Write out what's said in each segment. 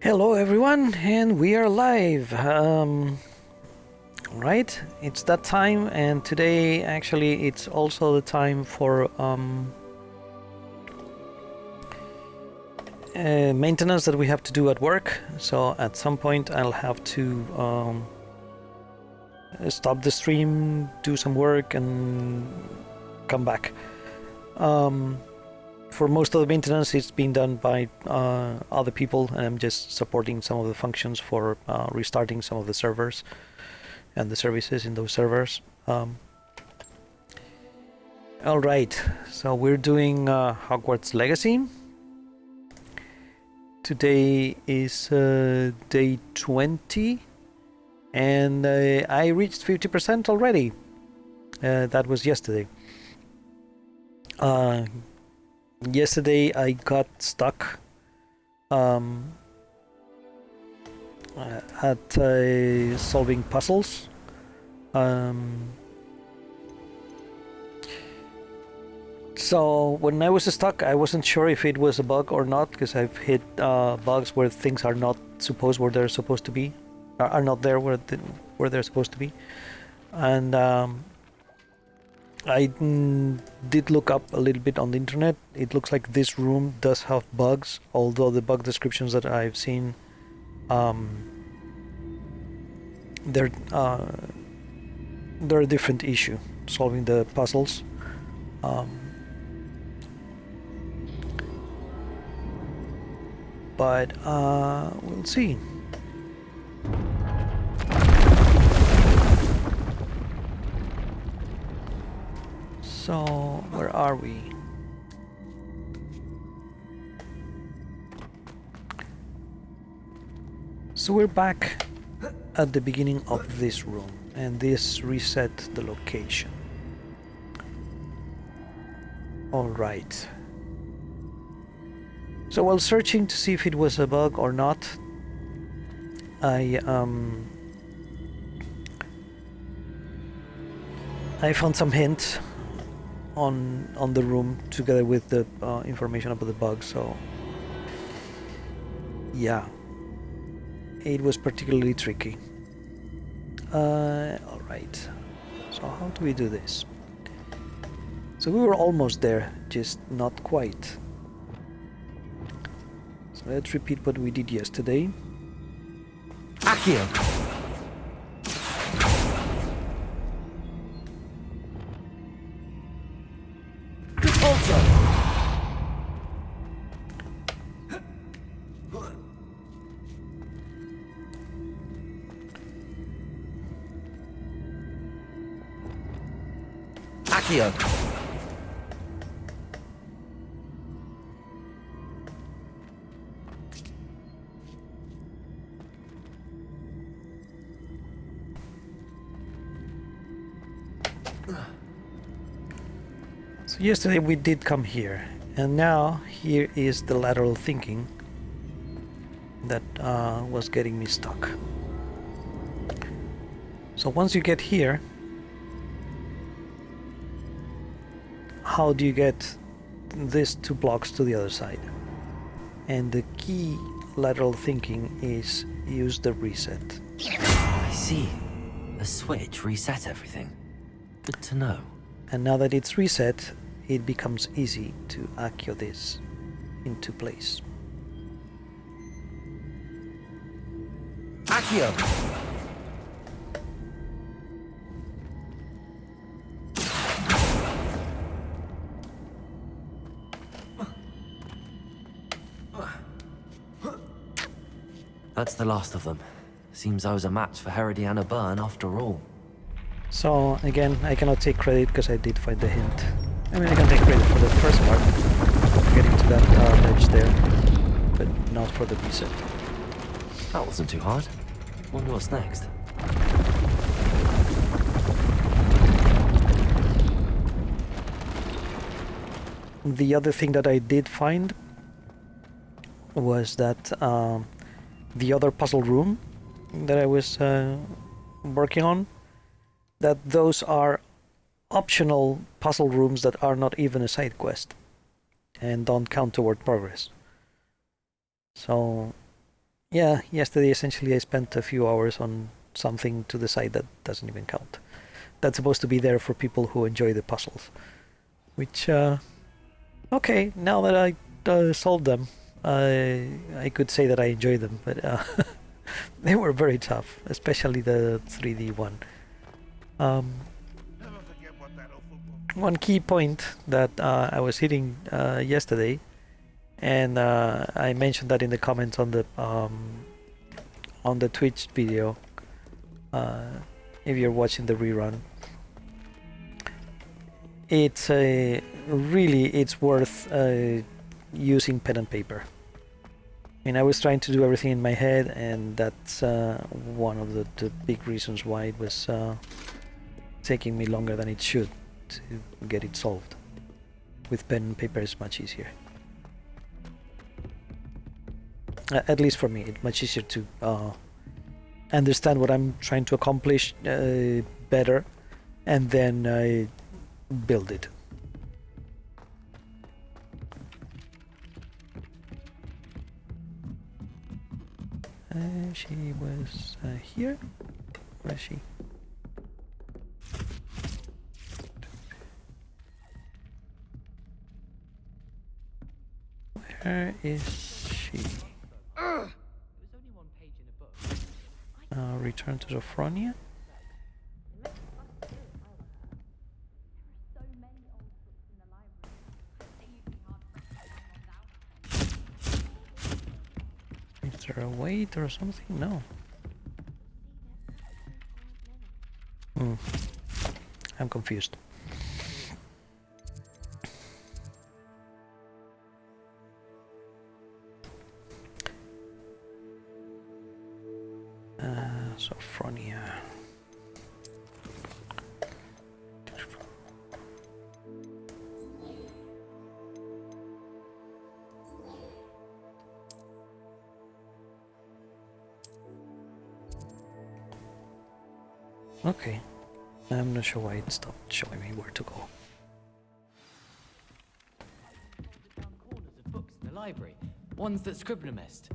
Hello everyone, and we are live. Right, it's that time, and today actually it's also the time for maintenance that we have to do at work. So at some point I'll have to stop the stream, do some work, and come back. For most of the maintenance, it's been done by other people, and I'm just supporting some of the functions for restarting some of the servers and the services in those servers. All right, so we're doing Hogwarts Legacy. Today is day 20, and I reached 50% already. That was yesterday. Yesterday I got stuck at solving puzzles. So when I was stuck, I wasn't sure if it was a bug or not, because I've hit bugs where things are not supposed where they're supposed to be, are not there where they're supposed to be, and I did look up a little bit on the internet. It looks like this room does have bugs, although the bug descriptions that I've seen, they're a different issue, solving the puzzles. But we'll see. So, where are we? So we're back at the beginning of this room, and this reset the location. All right. So while searching to see if it was a bug or not, I found some hints on the room together with the information about the bug. So yeah, it was particularly tricky. All right. So how do we do this? So we were almost there, just not quite. So let's repeat what we did yesterday. Accio! Repulsor! Accio! So yesterday we did come here, and now here is the lateral thinking that was getting me stuck. So once you get here, how do you get these two blocks to the other side? And the key lateral thinking is use the reset. I see. A switch reset everything. Good to know. And now that it's reset, it becomes easy to accio this into place. Accio! That's the last of them. Seems I was a match for Herodiana Byrne after all. So again, I cannot take credit because I did find the hint. I mean, I can take credit for the first part, getting to that ledge there, but not for the reset. That wasn't too hard. Wonder what's next. The other thing that I did find was that the other puzzle room that I was working on, that those are optional puzzle rooms that are not even a side quest and don't count toward progress. So Yeah, yesterday essentially I spent a few hours on something to the side that doesn't even count. That's supposed to be there for people who enjoy the puzzles. Which, okay, now that I solved them, I could say that I enjoy them, but they were very tough, especially the 3D one. One key point that I was hitting yesterday, and I mentioned that in the comments on the Twitch video, if you're watching the rerun, it's really it's worth using pen and paper. And I was trying to do everything in my head, and that's one of the big reasons why it was taking me longer than it should to get it solved. With pen and paper it's much easier. At least for me, it's much easier to understand what I'm trying to accomplish better, and then build it. She was here. Where is she? Where is she? Return to Sophronia. Is there a wait or something? No. I'm confused. Sophronia. Okay. I'm not sure why it stopped showing me where to go. Corners of books in the library, ones that Scribner missed.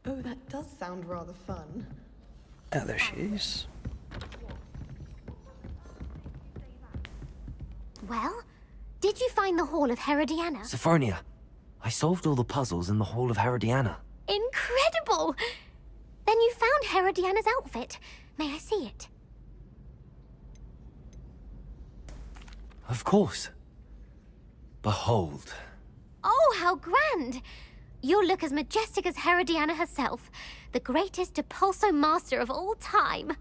Oh, that does sound rather fun. Ah, there she is. Well, did you find the Hall of Herodiana? Sophronia, I solved all the puzzles in the Hall of Herodiana. Incredible! Then you found Herodiana's outfit. May I see it? Of course. Behold. Oh, how grand! You'll look as majestic as Herodiana herself, the greatest Depulso master of all time.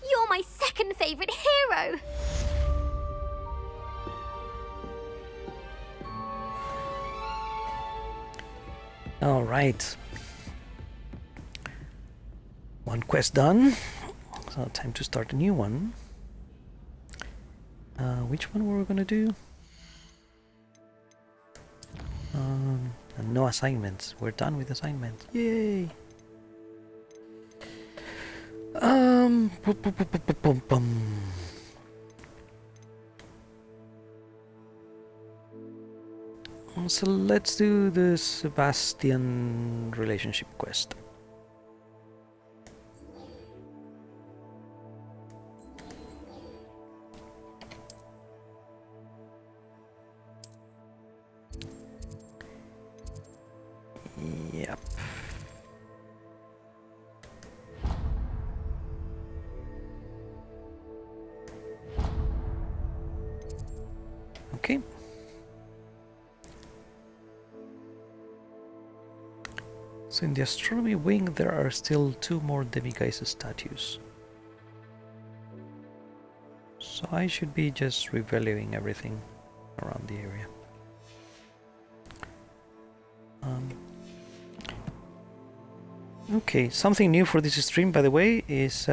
You're my second favorite hero! All right. One quest done. So time to start a new one. Which one were we gonna do? No assignments. We're done with assignments. Yay! So let's do the Sebastian relationship quest. Yep. Okay. So in the astronomy wing there are still 2 more Demigeist statues. So I should be just revaluing everything around the area. Okay, something new for this stream, by the way, is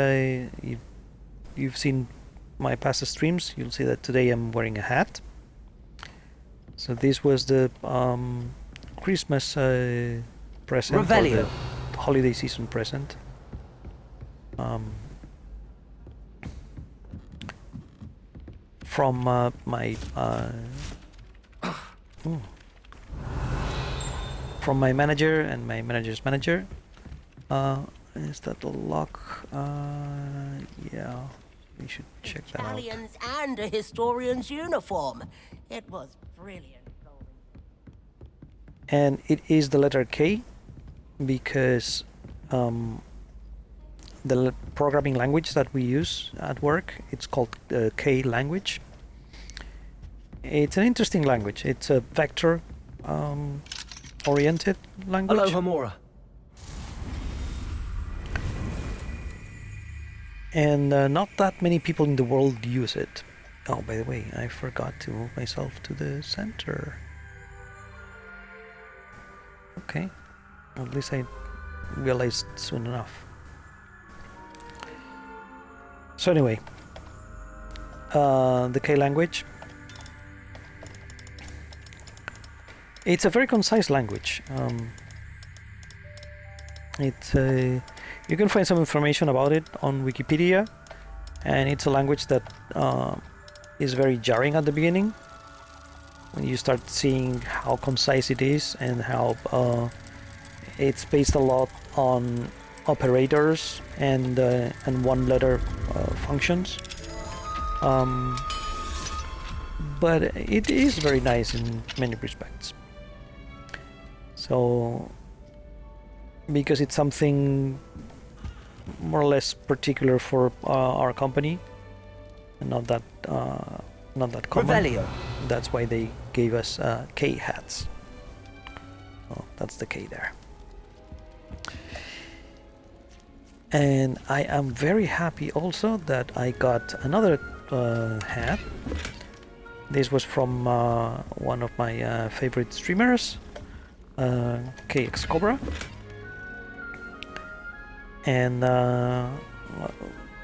you've seen my past streams. You'll see that today I'm wearing a hat. So this was the Christmas present, Revelio. or the holiday season present. From my from my manager and my manager's manager. Is that the lock? Yeah, we should check that out. Italians and a historian's uniform. It was brilliant. And it is the letter K because the programming language that we use at work, it's called K language. It's an interesting language. It's a vector oriented language. Hello, Homura. And not that many people in the world use it. Oh, by the way, I forgot to move myself to the center. Okay, at least I realized soon enough. So anyway, the K language. It's a very concise language. You can find some information about it on Wikipedia, and it's a language that is very jarring at the beginning when you start seeing how concise it is and how it's based a lot on operators and one-letter functions. But it is very nice in many respects. So, because it's something more or less particular for our company, and not that common. Revelio. That's why they gave us K hats. Oh, that's the K there. And I am very happy also that I got another hat. This was from one of my favorite streamers, KX Cobra. And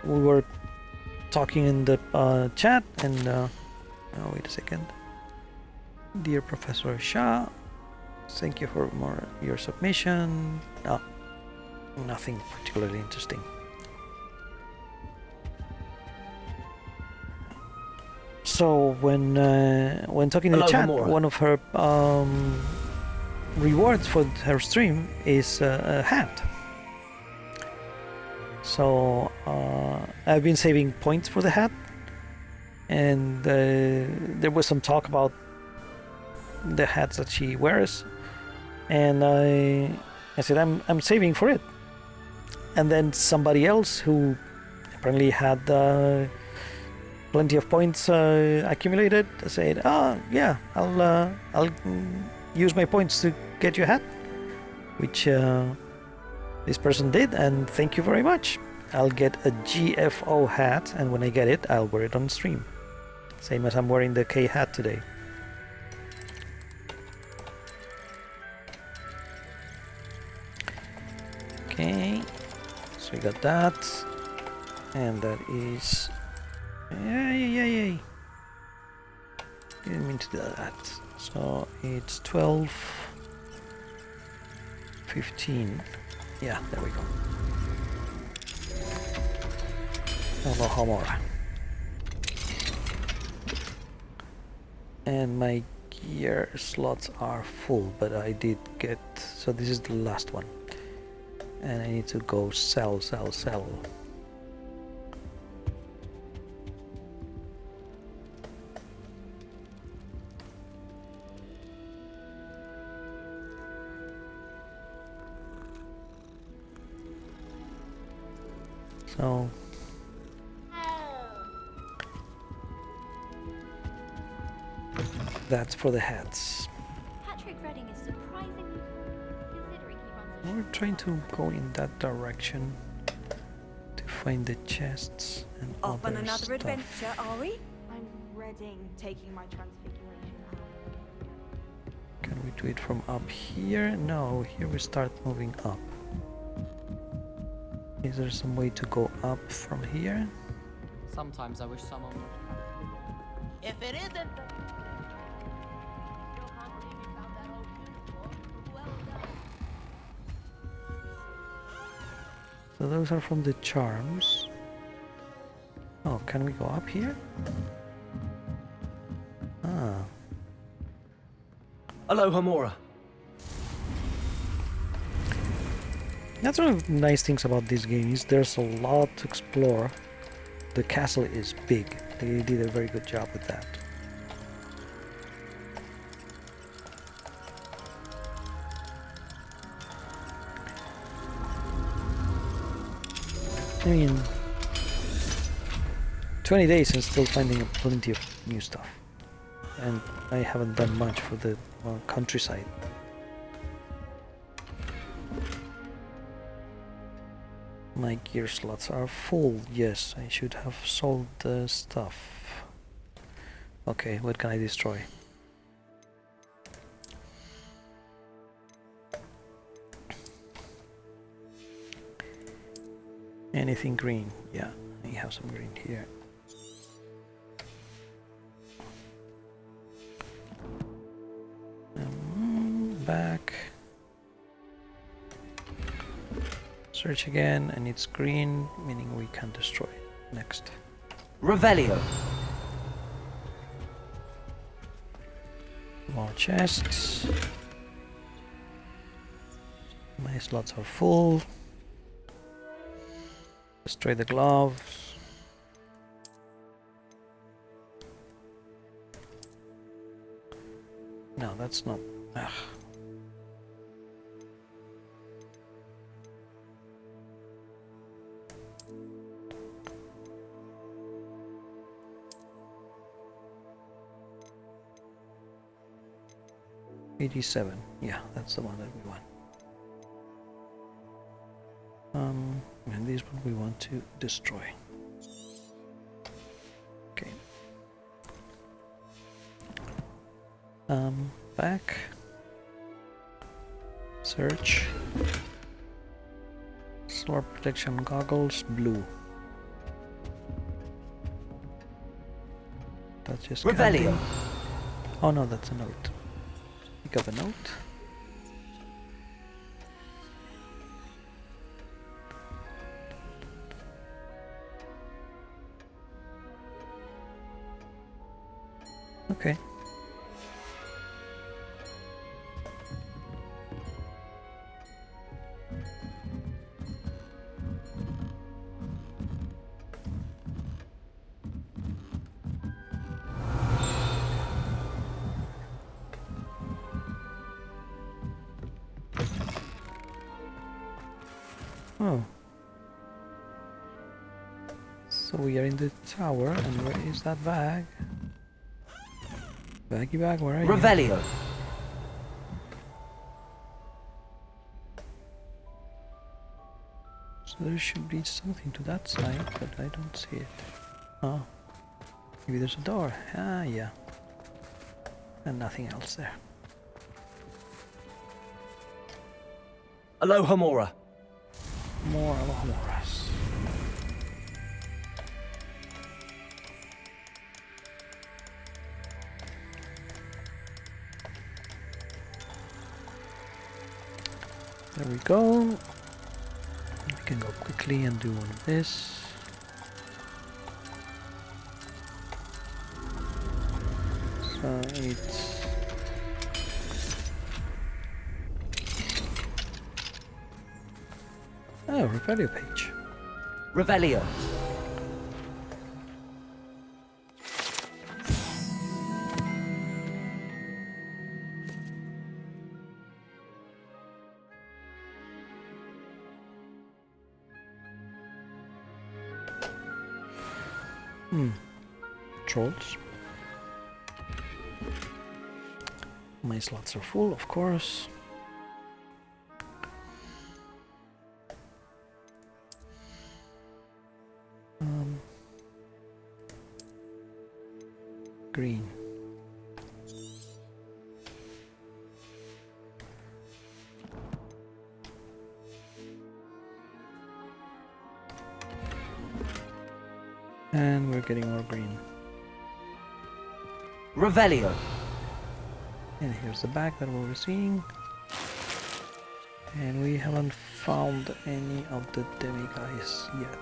we were talking in the chat, and oh, wait a second. Dear Professor Shah, thank you for your submission. Oh, nothing particularly interesting. So when talking in the chat, Homura. one of her rewards for her stream is a hat. So I've been saving points for the hat, and there was some talk about the hats that she wears, and I said I'm saving for it. And then somebody else who apparently had plenty of points accumulated said, "Oh yeah, I'll use my points to get you a hat," which this person did, and thank you very much. I'll get a GFO hat, and when I get it, I'll wear it on stream. Same as I'm wearing the K hat today. Okay, so we got that, and that is... Yay! Didn't mean to do that. So it's 12, 15. Yeah, there we go. Hello, Homura. And my gear slots are full, but I did get... So this is the last one. And I need to go sell. So that's for the hats. Patrick Redding is surprisingly considering he runs a We're trying to go in that direction to find the chests and Off on other another stuff. adventure, are we? I'm Reading, taking my transfiguration home. Can we do it from up here? No, here we start moving up. Is there some way to go up from here? Sometimes I wish someone would. If it isn't, So those are from the charms. Oh, can we go up here? Ah, Hello, Homura. That's one of the nice things about this game is there's a lot to explore. The castle is big. They did a very good job with that. I mean, 20 days and still finding plenty of new stuff. And I haven't done much for the countryside. My gear slots are full. Yes, I should have sold the stuff. Okay, what can I destroy? Anything green? Yeah, I have some green here. Back. Search again, and it's green, meaning we can destroy it. Next. Revelio. More chests. My slots are full. Destroy the gloves. No, that's not. Ugh. $87. Yeah, that's the one that we want. And this one we want to destroy. Okay. Back. Search. Solar protection goggles, blue. That's just Revelio. candy. Oh no, that's a note. Pick up a note. Okay. Oh. So we are in the tower, and where is that bag? Baggy bag, where are you? Revelio. So there should be something to that side, but I don't see it. Oh. Maybe there's a door. Ah, yeah. And nothing else there. Aloha Mora. More Alamoras. There we go. We can go quickly and do one of this. So it's oh, Revelio page. Revelio. Trolls. My slots are full, of course. Green. And we're getting more green. Revelio. And here's the bag that we were seeing. And we haven't found any of the demi-guys yet.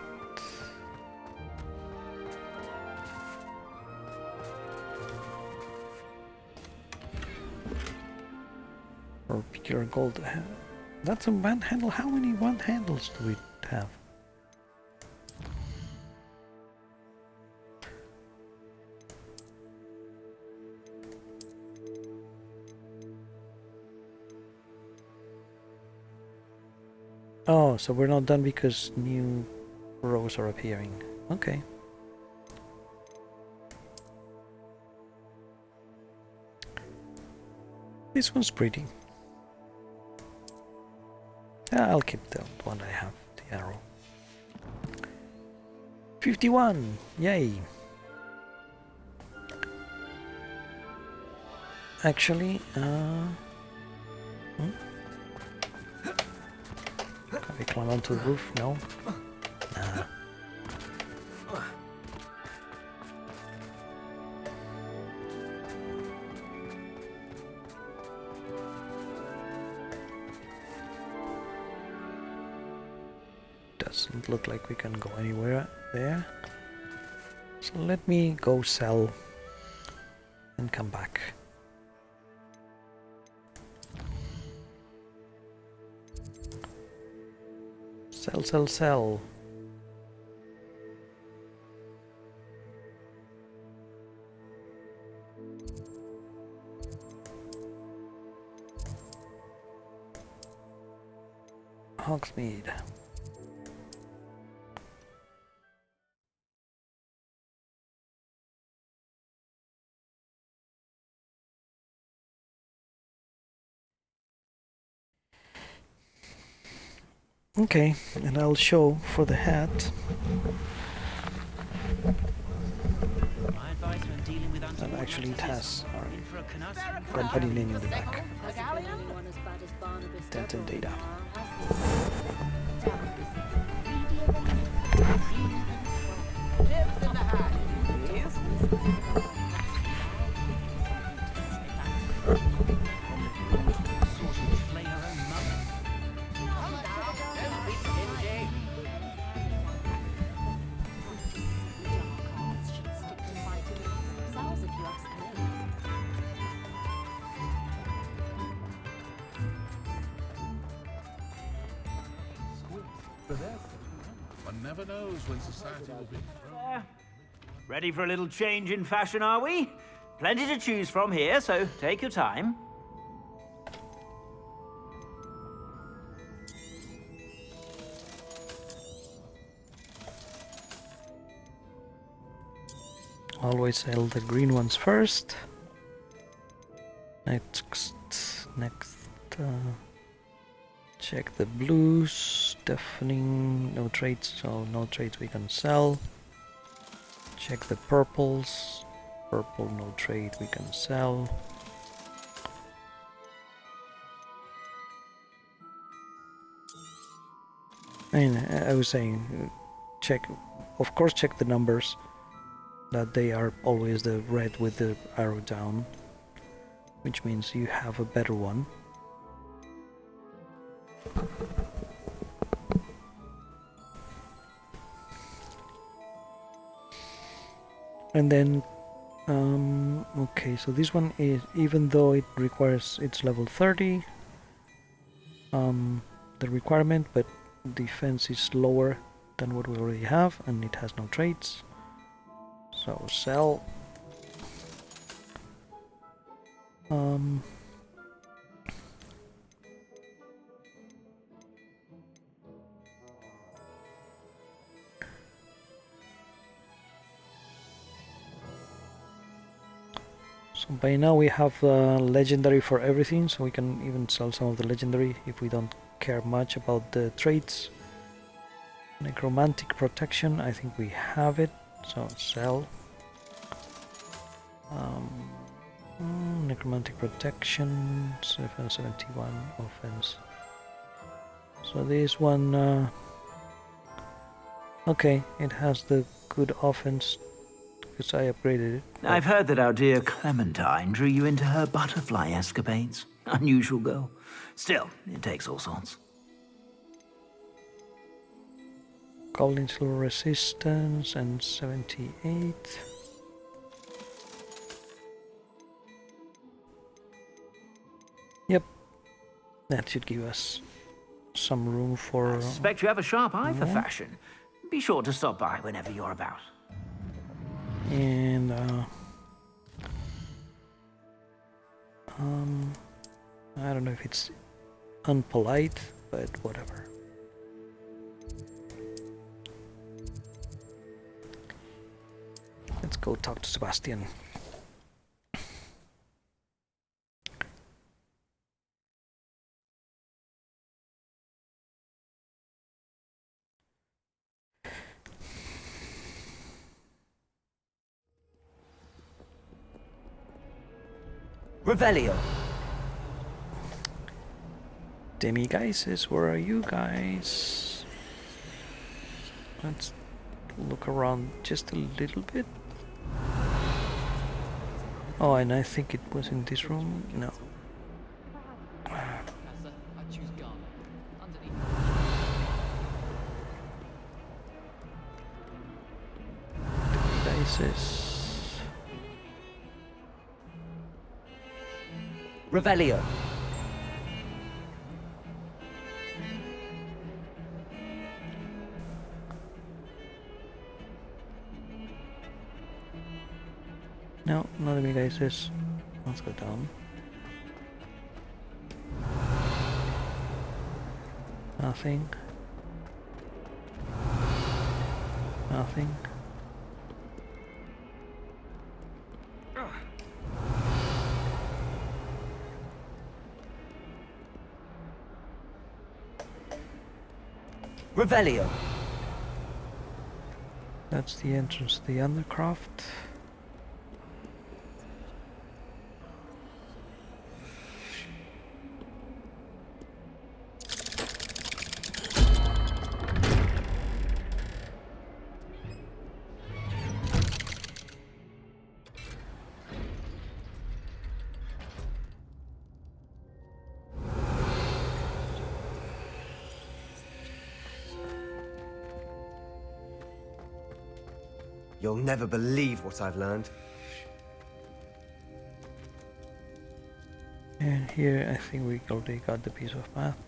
Or pure gold. That's a one handle. How many one handles do we have? Oh, so we're not done because new rows are appearing. Okay. This one's pretty. Yeah, I'll keep the one I have, the arrow. 51! Yay! Actually, can we climb onto the roof? No? Nah. Doesn't look like we can go anywhere there. So let me go sell and come back. Sell, sell, sell. Hogsmeade. Okay, and I'll show for the hat. And actually it has our company name in the back. Denton Data. One never knows when society will be. Ready for a little change in fashion, are we? Plenty to choose from here, so take your time. Always sell the green ones first. Next, check the blues. Deafening, no trades, so no trades we can sell. Check the purples. Purple, no trade we can sell. I was saying, check, of course, check the numbers. That they are always the red with the arrow down, which means you have a better one. And then, okay, so this one is, even though it requires, it's level 30, the requirement, but defense is lower than what we already have, and it has no traits. So sell. So by now we have legendary for everything, so we can even sell some of the legendary if we don't care much about the traits. Necromantic protection, I think we have it, so sell. Necromantic protection, 771 offense. So this one, okay, it has the good offense because I upgraded it. I've heard that our dear Clementine drew you into her butterfly escapades. Unusual girl. Still, it takes all sorts. Goblin silver resistance and 78. Yep, that should give us some room for. I suspect you have a sharp eye for fashion. Be sure to stop by whenever you're about. And I don't know if it's unpolite, but whatever. Let's go talk to Sebastian. Revelio. Demigeises, where are you guys? Let's look around just a little bit. Oh, and I think it was in this room. No. I choose Garnet. Underneath. Demigeises. Revelio. No, not Demigeises. Let's go down. Nothing. Nothing. Revelio. That's the entrance to the Undercroft. You'll never believe what I've learned. And here I think we already got the piece of math.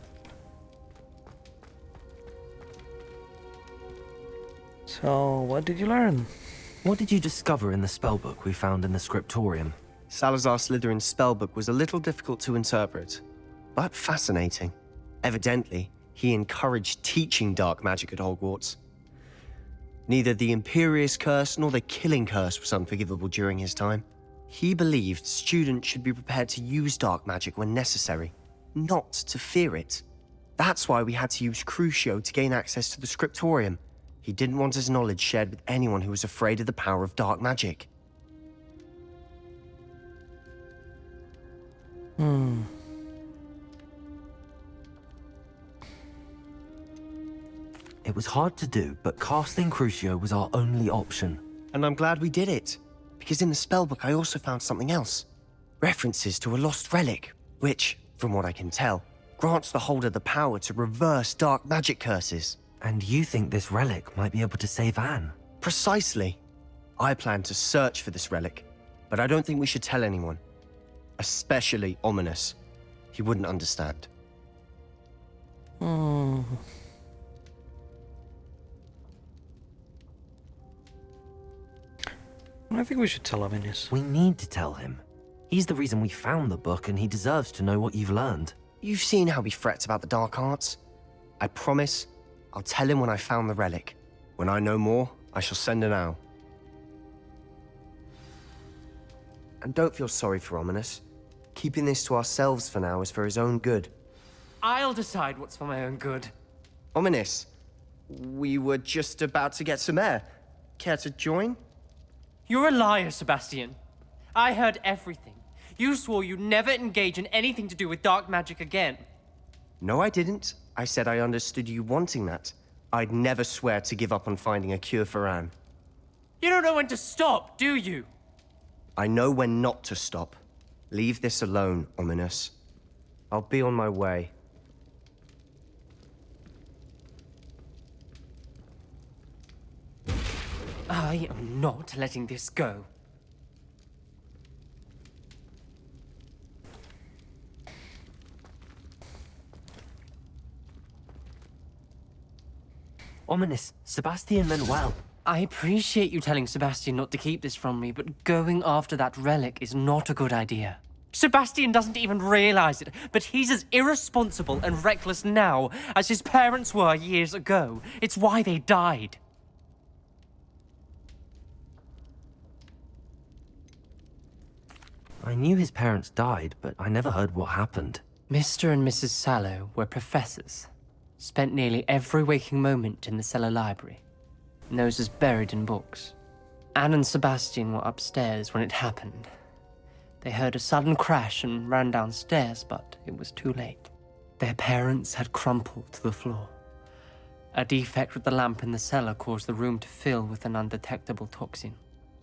So, what did you learn? What did you discover in the spellbook we found in the scriptorium? Salazar Slytherin's spellbook was a little difficult to interpret, but fascinating. Evidently, he encouraged teaching dark magic at Hogwarts. Neither the Imperious Curse nor the Killing Curse was unforgivable during his time. He believed students should be prepared to use dark magic when necessary, not to fear it. That's why we had to use Crucio to gain access to the scriptorium. He didn't want his knowledge shared with anyone who was afraid of the power of dark magic. It was hard to do, but casting Crucio was our only option. And I'm glad we did it, because in the spellbook I also found something else. References to a lost relic, which, from what I can tell, grants the holder the power to reverse dark magic curses. And you think this relic might be able to save Anne? Precisely. I plan to search for this relic, but I don't think we should tell anyone. Especially Ominous. He wouldn't understand. I think we should tell him in his. We need to tell him. He's the reason we found the book, and he deserves to know what you've learned. You've seen how he frets about the dark arts. I promise I'll tell him when I found the relic. When I know more, I shall send an owl. And don't feel sorry for Ominous. Keeping this to ourselves for now is for his own good. I'll decide what's for my own good. Ominous, we were just about to get some air. Care to join? You're a liar, Sebastian. I heard everything. You swore you'd never engage in anything to do with dark magic again. No, I didn't. I said I understood you wanting that. I'd never swear to give up on finding a cure for Anne. You don't know when to stop, do you? I know when not to stop. Leave this alone, Ominous. I'll be on my way. I am not letting this go. Ominous. Sebastian meant well. I appreciate you telling Sebastian not to keep this from me, but going after that relic is not a good idea. Sebastian doesn't even realize it, but he's as irresponsible and reckless now as his parents were years ago. It's why they died. I knew his parents died, but I never heard what happened. Mr. and Mrs. Sallow were professors. Spent nearly every waking moment in the cellar library. Noses buried in books. Anne and Sebastian were upstairs when it happened. They heard a sudden crash and ran downstairs, but it was too late. Their parents had crumpled to the floor. A defect with the lamp in the cellar caused the room to fill with an undetectable toxin.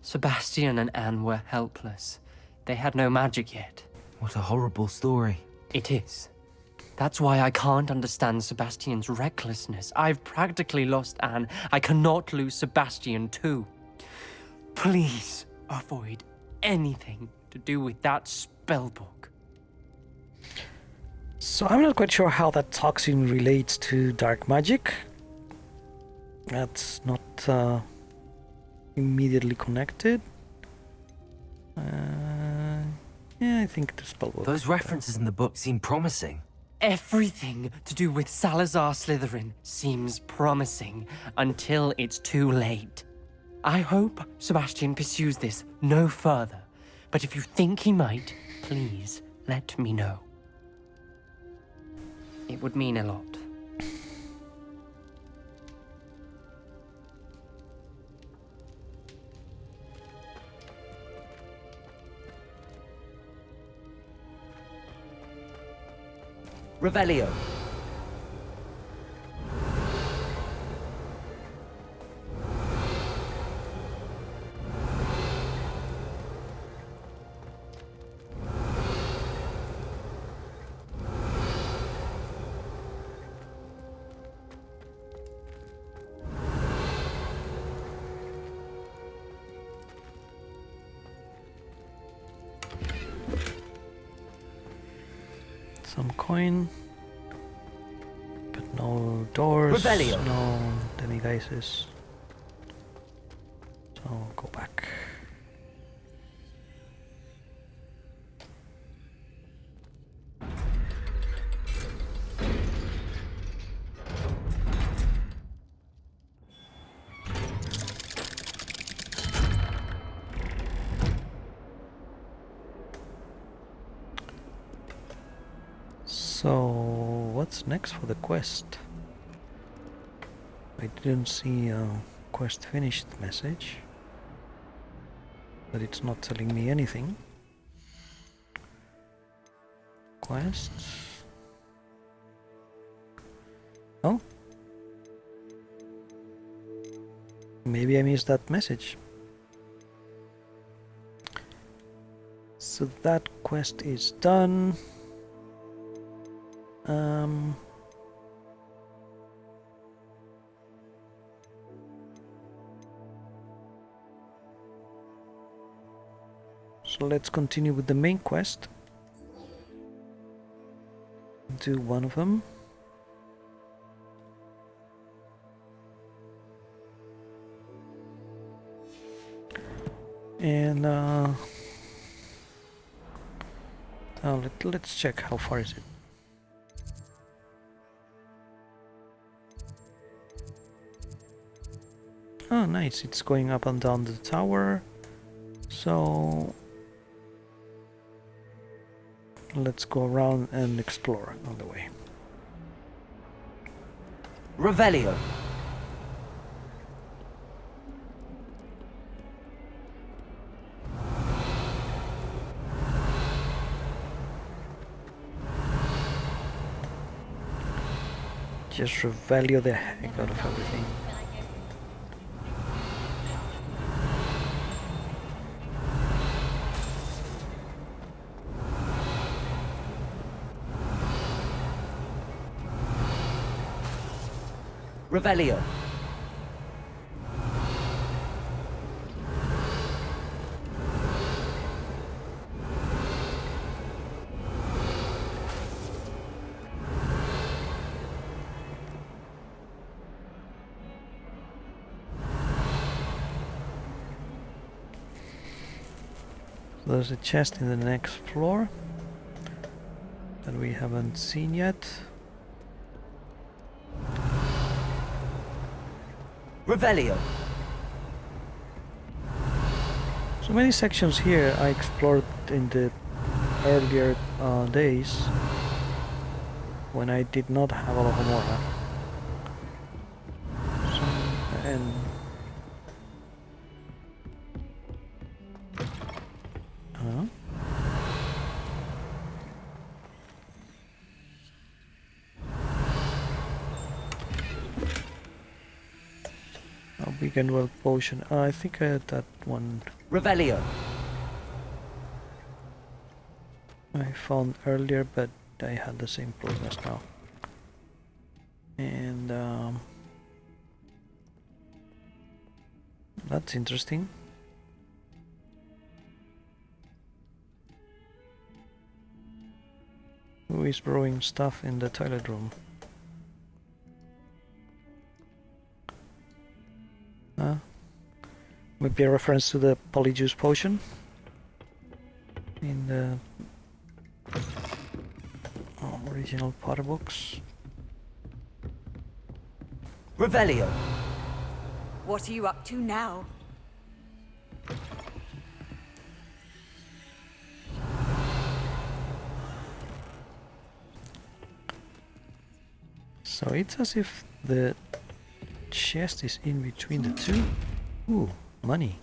Sebastian and Anne were helpless. They had no magic yet. What a horrible story. It is. That's why I can't understand Sebastian's recklessness. I've practically lost Anne. I cannot lose Sebastian too. Please avoid anything to do with that spellbook. So I'm not quite sure how that toxin relates to dark magic. That's not immediately connected. Yeah, I think the spellbook. Those references in the book seem promising. Everything to do with Salazar Slytherin seems promising until it's too late. I hope Sebastian pursues this no further, but if you think he might, please let me know. It would mean a lot. Revelio. Some coin, but no doors, Revelio. no demi-guises. So go back. So, what's next for the quest? I didn't see a quest finished message, but it's not telling me anything. Quests? Oh? Maybe I missed that message. So that quest is done. So let's continue with the main quest. Do one of them. And let's check how far is it. Oh, nice, it's going up and down the tower. So let's go around and explore on the way. Revelio. Just Revelio the heck out of everything. Revelio. There's a chest in the next floor that we haven't seen yet. Revelio. So many sections here I explored in the earlier days when I did not have Hall of Herodiana. And a big and well potion. I think I had that one. Revelio. I found earlier, but I had the same problem as now. And that's interesting. Who is brewing stuff in the toilet room? Maybe a reference to the polyjuice potion in the original Potter books. Revelio. What are you up to now? So it's as if the chest is in between the two. Ooh, money.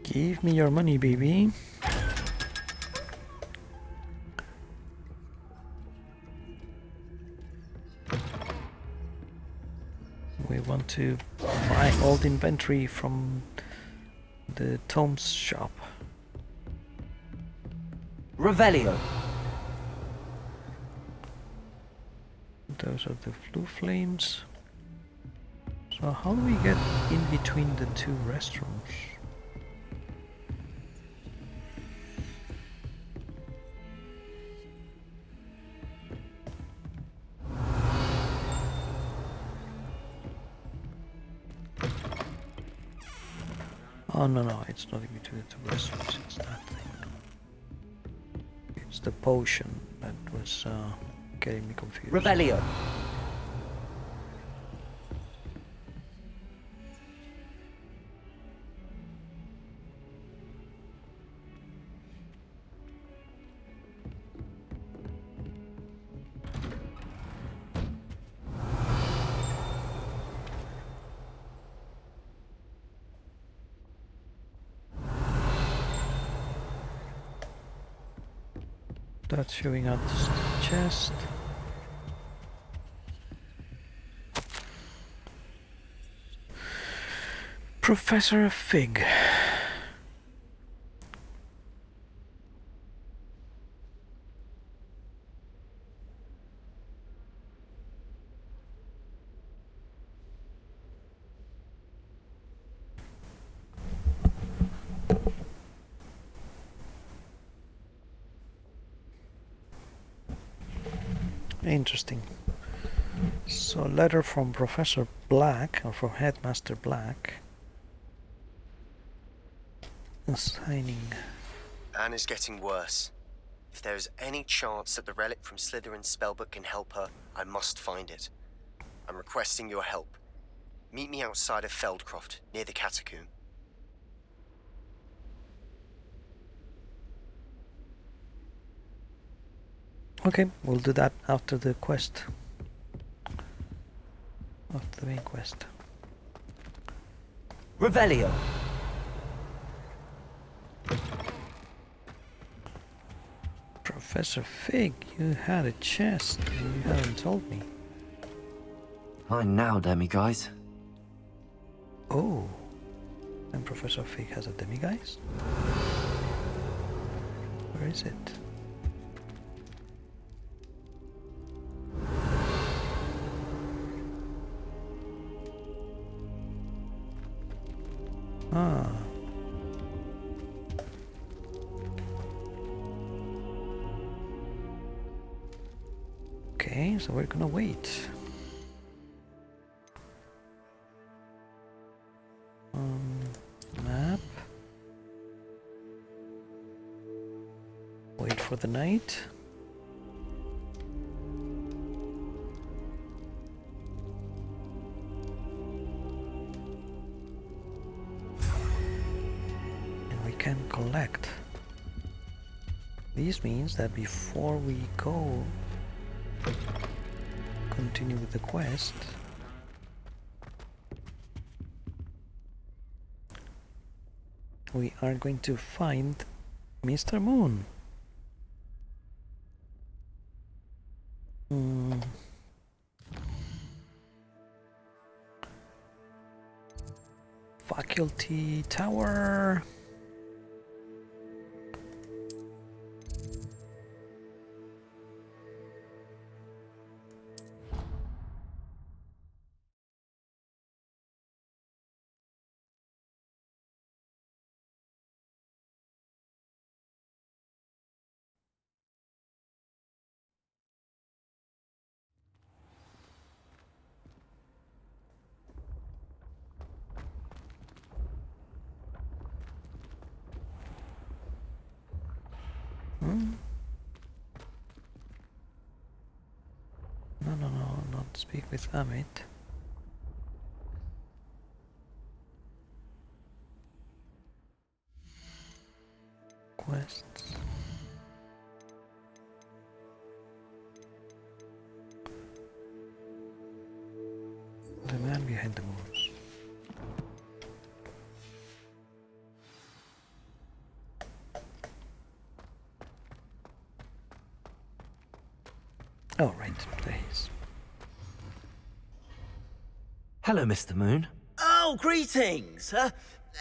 Give me your money, baby. We want to buy old inventory from the Tomes shop. Revelio. Those are the blue flames. So how do we get in between the two restrooms? Oh no, it's not in between the two restrooms, it's that thing. It's the potion that was getting me confused. Revelio. That's showing out the chest. Professor Fig. Interesting. So, letter from Professor Black, or from Headmaster Black. Assigning. Anne is getting worse. If there is any chance that the relic from Slytherin's spellbook can help her, I must find it. I'm requesting your help. Meet me outside of Feldcroft, near the catacomb. Okay, we'll do that after the quest. After the main quest. Revelio. Professor Fig, you had a chest and you haven't told me. Fine now, demi-guys. Oh, and Professor Fig has a demiguise? Where is it? Ah. Okay, so we're gonna wait. Map. Wait for the night. And we can collect. This means that before we go continue with the quest, we are going to find Mr. Moon. Faculty Tower. No, not speak with Amit. Quests. The man behind the moons. Oh, right, there he is. Hello, Mr. Moon. Oh, greetings!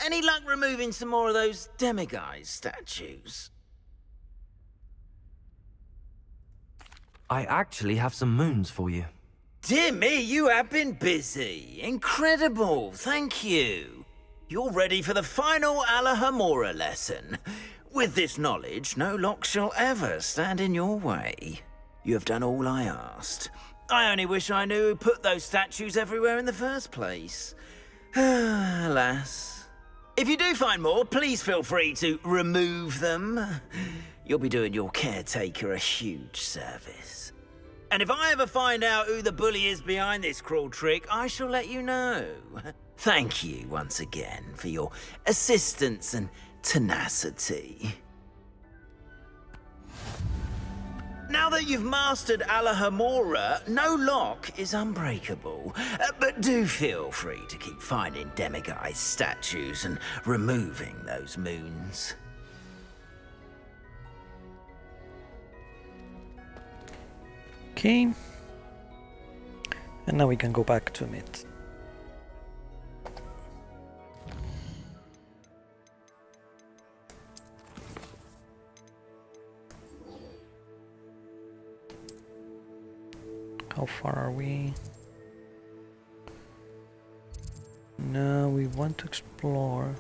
Any luck removing some more of those demiguise statues? I actually have some moons for you. Dear me, you have been busy. Incredible, thank you. You're ready for the final Alahomora lesson. With this knowledge, no lock shall ever stand in your way. You have done all I asked. I only wish I knew who put those statues everywhere in the first place. Alas. If you do find more, please feel free to remove them. You'll be doing your caretaker a huge service. And if I ever find out who the bully is behind this cruel trick, I shall let you know. Thank you once again for your assistance and tenacity. Now that you've mastered Alahomora, no lock is unbreakable. But do feel free to keep finding demiguise statues and removing those moons. Okay. And now we can go back to Amit. How far are we? No, we want to explore,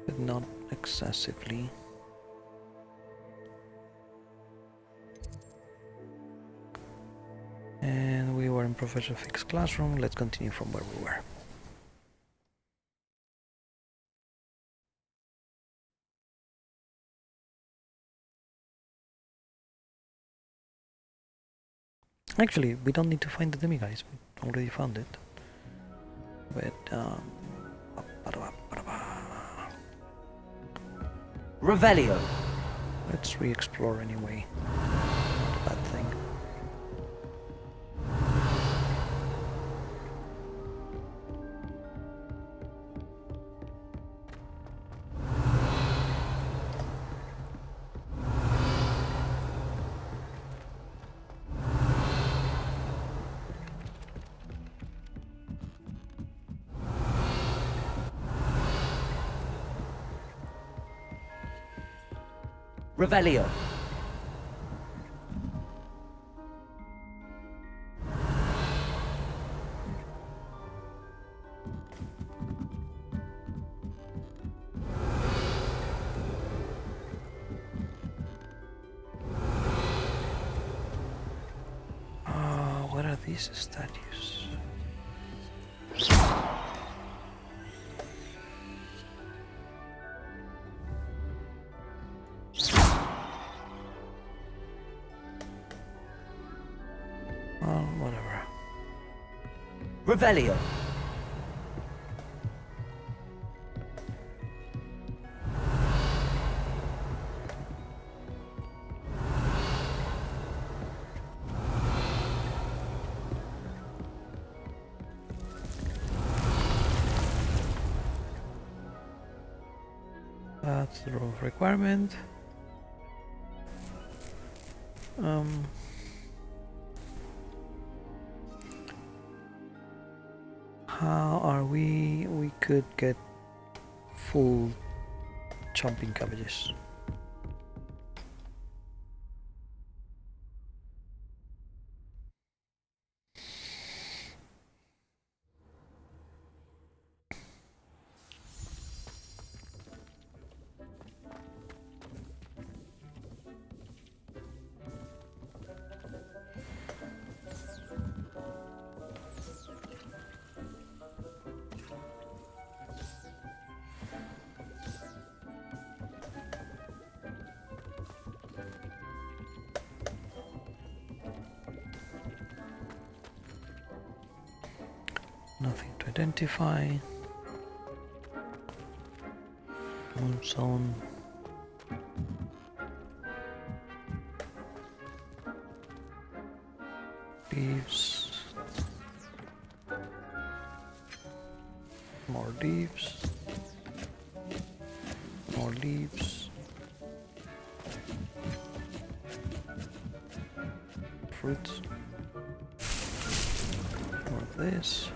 but not excessively. And we were in Professor Fick's classroom. Let's continue from where we were. Actually, we don't need to find the demiguise. We already found it. But Revelio. let's re-explore anyway. Not a bad thing. Revelio. these statues. Well, whatever. Revelio. That's the role of requirement. How are we? We could get full chomping cabbages. Nothing to identify. Moon zone. Leaves. More leaves. More leaves. Fruits. More of this.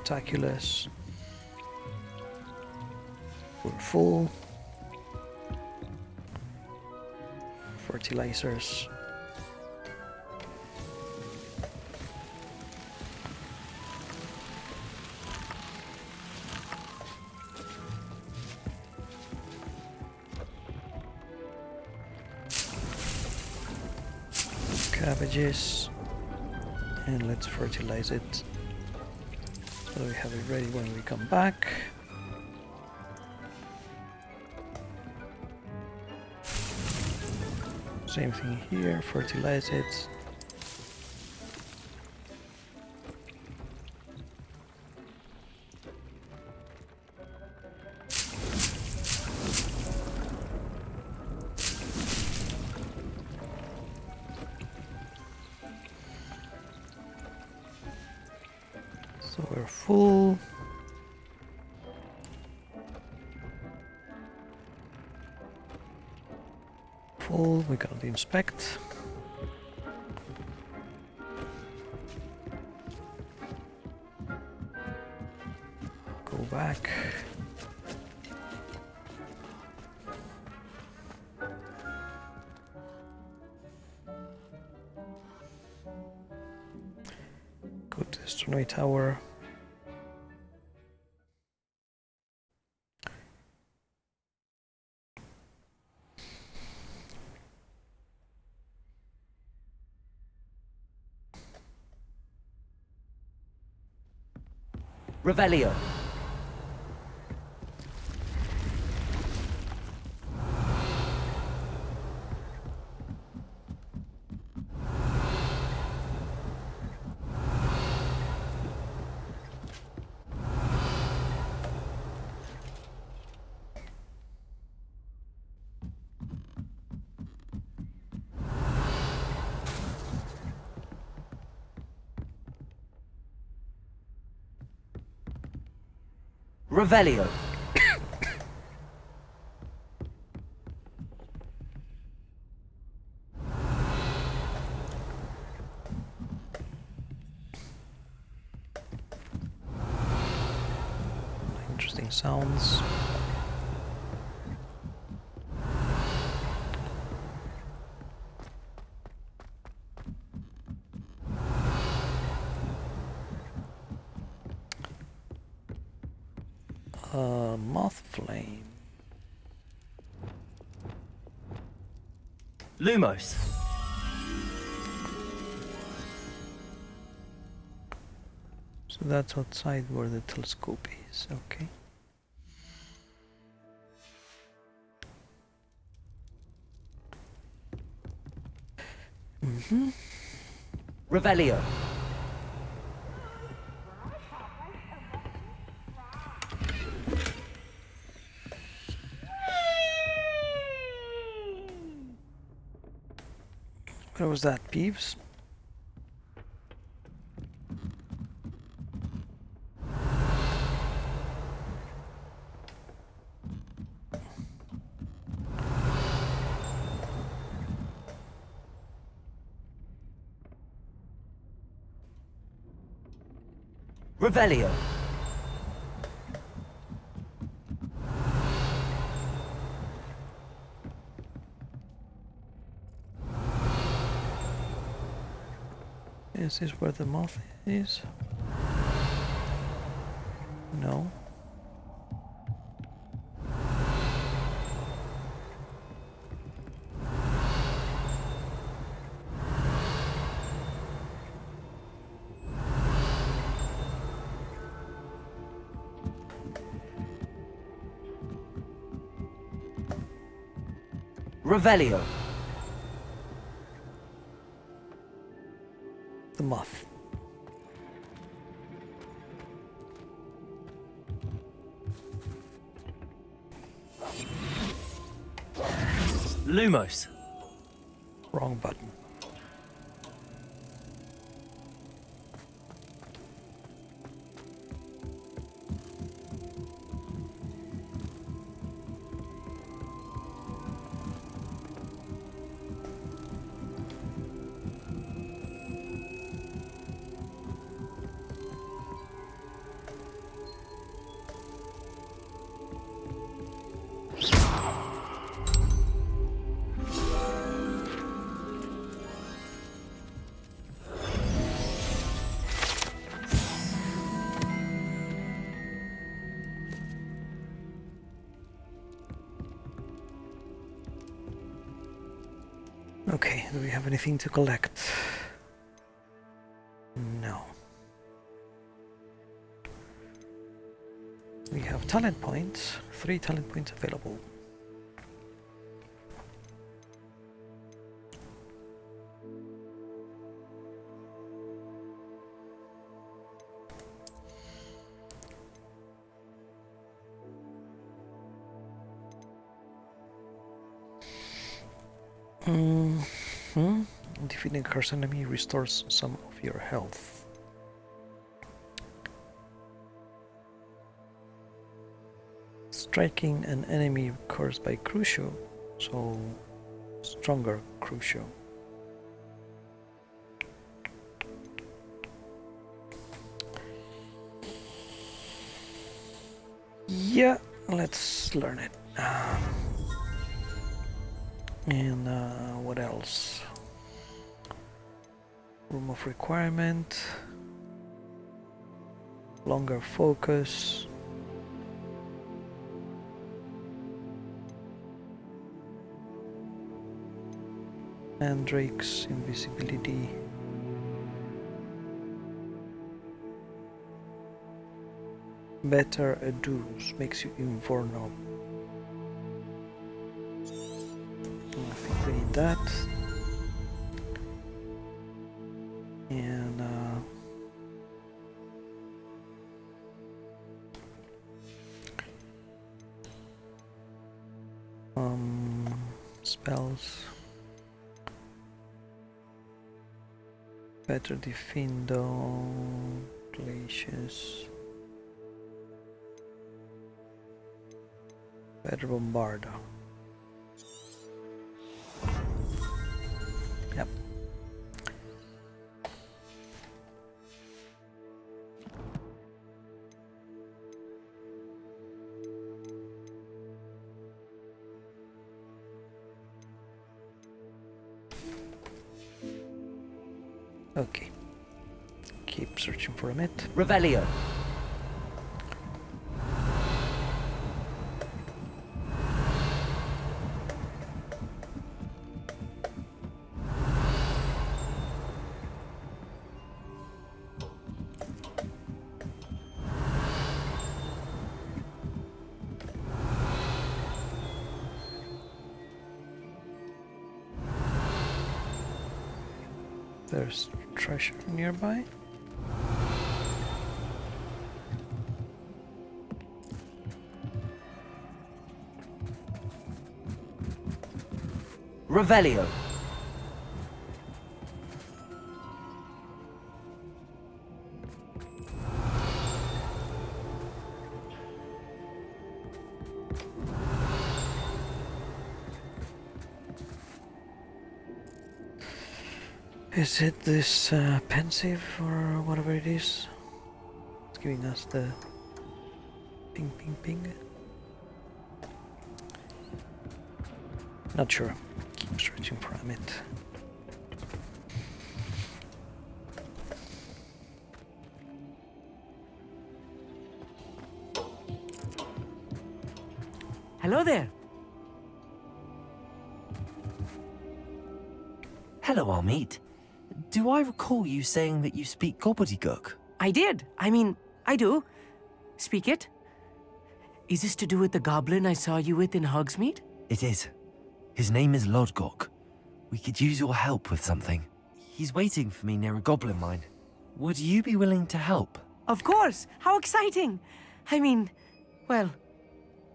Tentaculous. We're full. Fertilizers. Cabbages. And let's fertilize it. So we have it ready when we come back. Same thing here, fertilize it. So we're full. Full, we got the inspect. Go back. Go to the astronomy tower. Revelio. Revelio. Interesting sounds. Moth flame. Lumos. So that's outside where the telescope is, okay. Revelio. What was that, Peeves? Revelio. Is this where the moth is? No. Revelio. The moth. Lumos. Wrong button. Okay, do we have anything to collect? No. We have talent points, 3 talent points available. Defeating a cursed enemy restores some of your health. Striking an enemy cursed by Crucio, so stronger Crucio. Yeah, let's learn it. And what else? Room of requirement, longer focus, Mandrake's invisibility, better Adurus makes you invulnerable. I think we need that. And spells. Better Defindo, Glacius. Better Bombarda. Yep. Okay. Keep searching for a myth. Revelio. There's treasure nearby. Revelio. Is it this pensive or whatever it is? It's giving us the ping ping ping. Not sure. Keep searching for it. Hello there. Hello, Amit. Do I recall you saying that you speak gobbledygook? I did. I do. Speak it. Is this to do with the goblin I saw you with in Hogsmeade? It is. His name is Lodgok. We could use your help with something. He's waiting for me near a goblin mine. Would you be willing to help? Of course. How exciting. Well,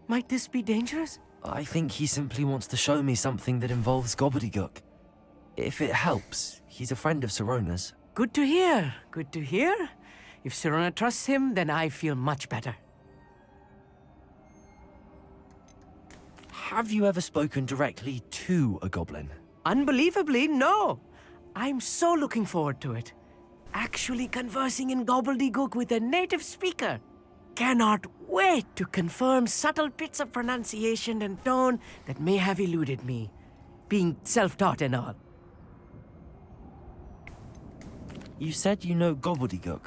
might this be dangerous? I think he simply wants to show me something that involves gobbledygook. If it helps, he's a friend of Sirona's. Good to hear. Good to hear. If Sirona trusts him, then I feel much better. Have you ever spoken directly to a goblin? Unbelievably, no. I'm so looking forward to it. Actually conversing in gobbledygook with a native speaker. Cannot wait to confirm subtle bits of pronunciation and tone that may have eluded me, being self-taught and all. You said you know gobbledygook,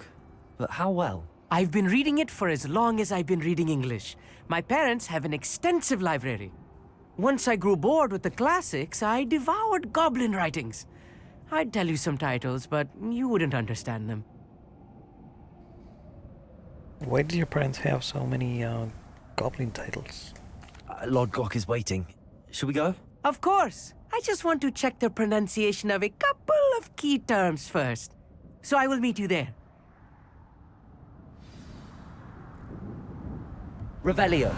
but how well? I've been reading it for as long as I've been reading English. My parents have an extensive library. Once I grew bored with the classics, I devoured goblin writings. I'd tell you some titles, but you wouldn't understand them. Why did your parents have so many goblin titles? Lodgok is waiting. Should we go? Of course. I just want to check the pronunciation of a couple of key terms first. So I will meet you there. Revelio.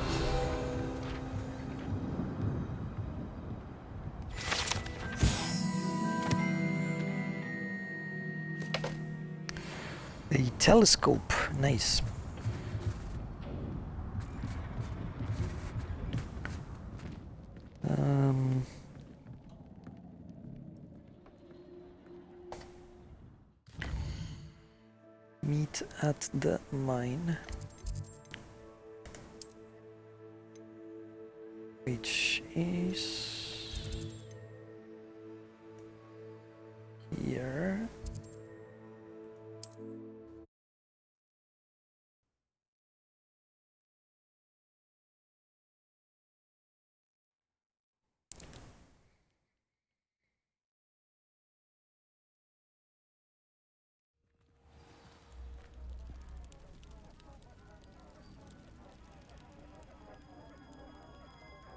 The telescope, nice. Meet at the mine, which is here.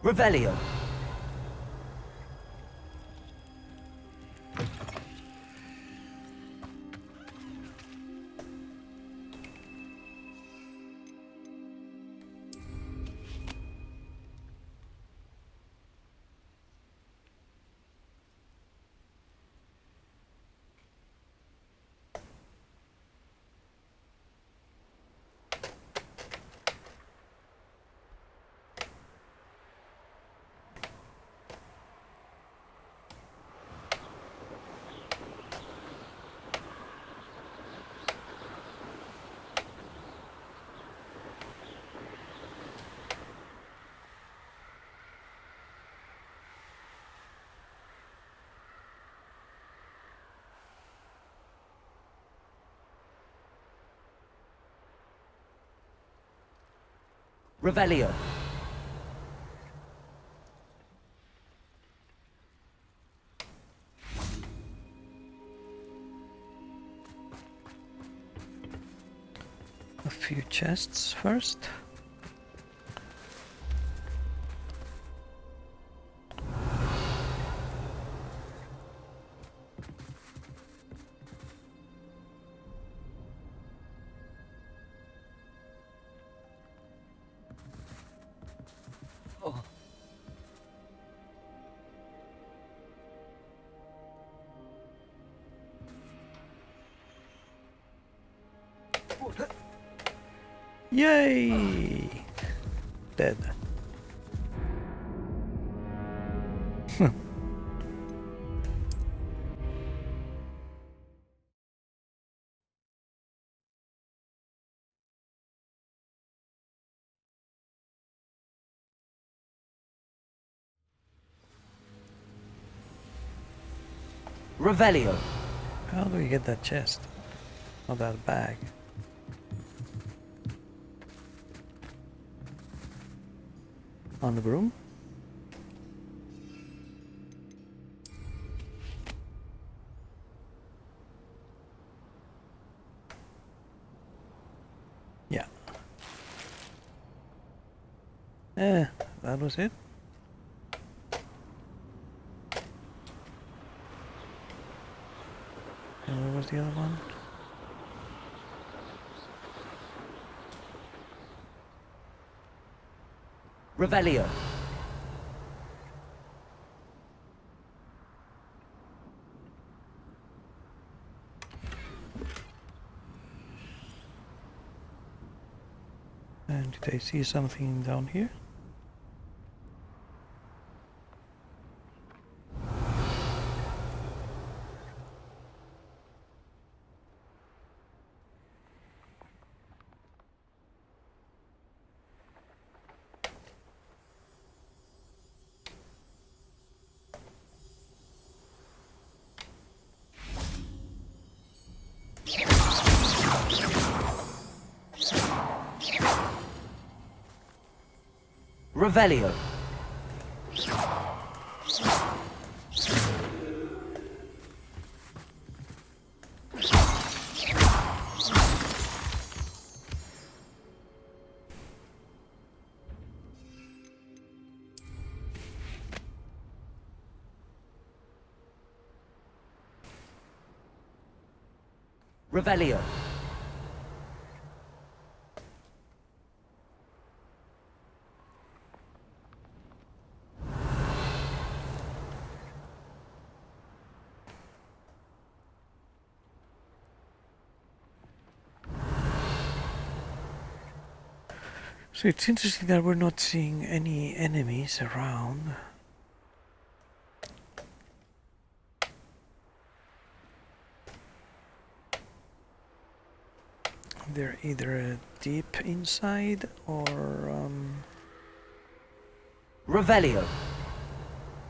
Revelio. Revelio. A few chests first. Yay! Dead. Revelio. How do we get that chest? Or that bag? On the broom? Yeah. That was it. And where was the other one? Revelio. And did I see something down here? Revelio. Revelio. So it's interesting that we're not seeing any enemies around. They're either deep inside or Revelio.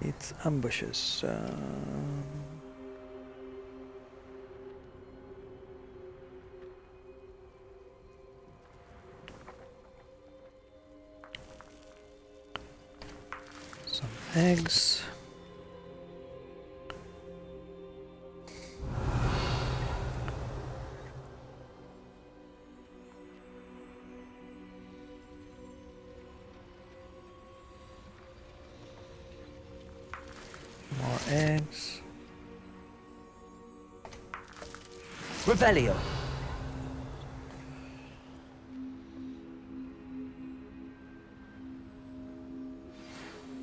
it's ambushes. Some eggs. More eggs. Revelio.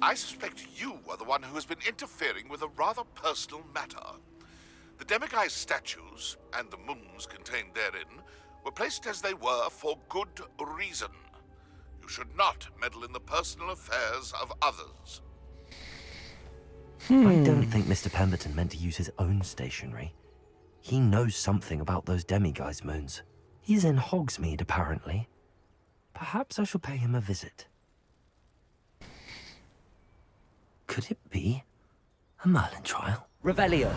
I suspect you are the one who has been interfering with a rather personal matter. The demiguise statues, and the moons contained therein, were placed as they were for good reason. You should not meddle in the personal affairs of others. I don't think Mr. Pemberton meant to use his own stationery. He knows something about those demiguise moons. He's in Hogsmeade, apparently. Perhaps I shall pay him a visit. Could it be a Merlin trial? Revelio.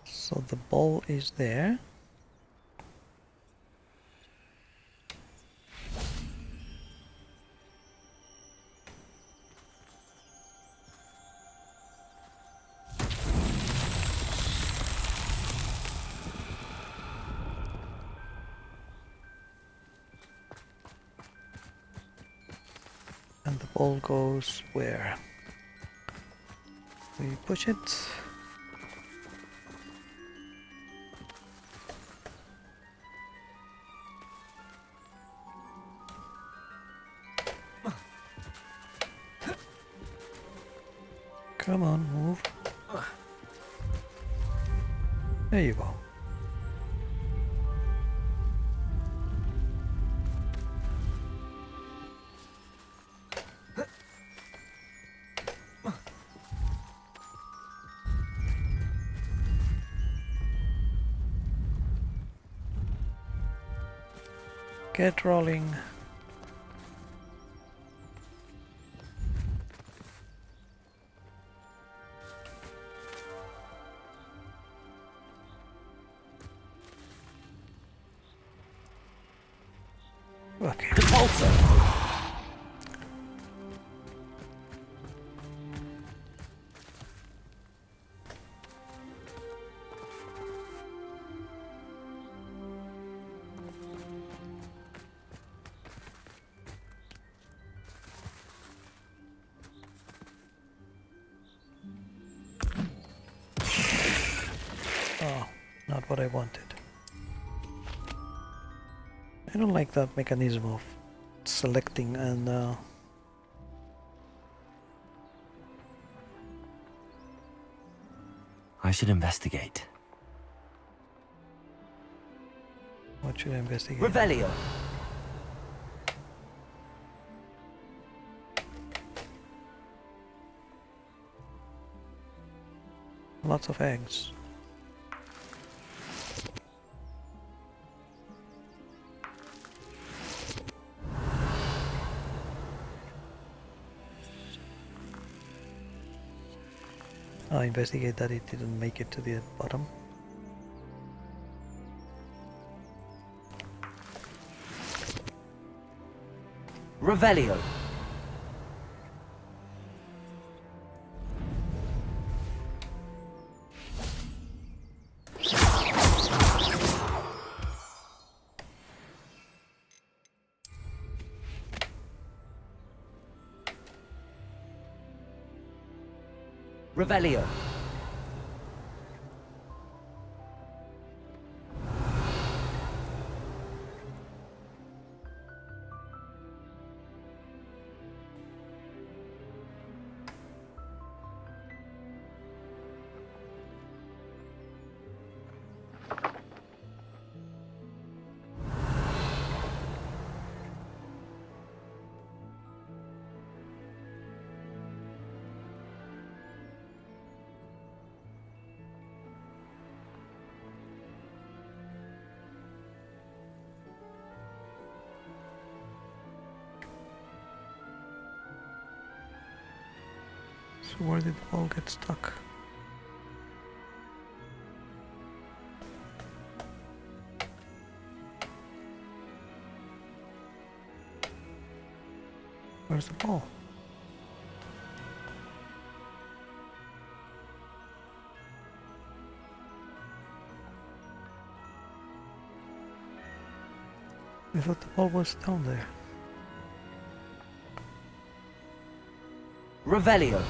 So the ball is there. And the ball goes where? We push it. Come on, move. There you go. Get rolling. Okay. Oh, not what I wanted. I don't like that mechanism of selecting and I should investigate. what should I investigate? Revelio. Lots of eggs. I'll investigate that it didn't make it to the bottom. Revelio. Revelio. So where did the ball get stuck? Where's the ball? I thought the ball was down there. Revelio.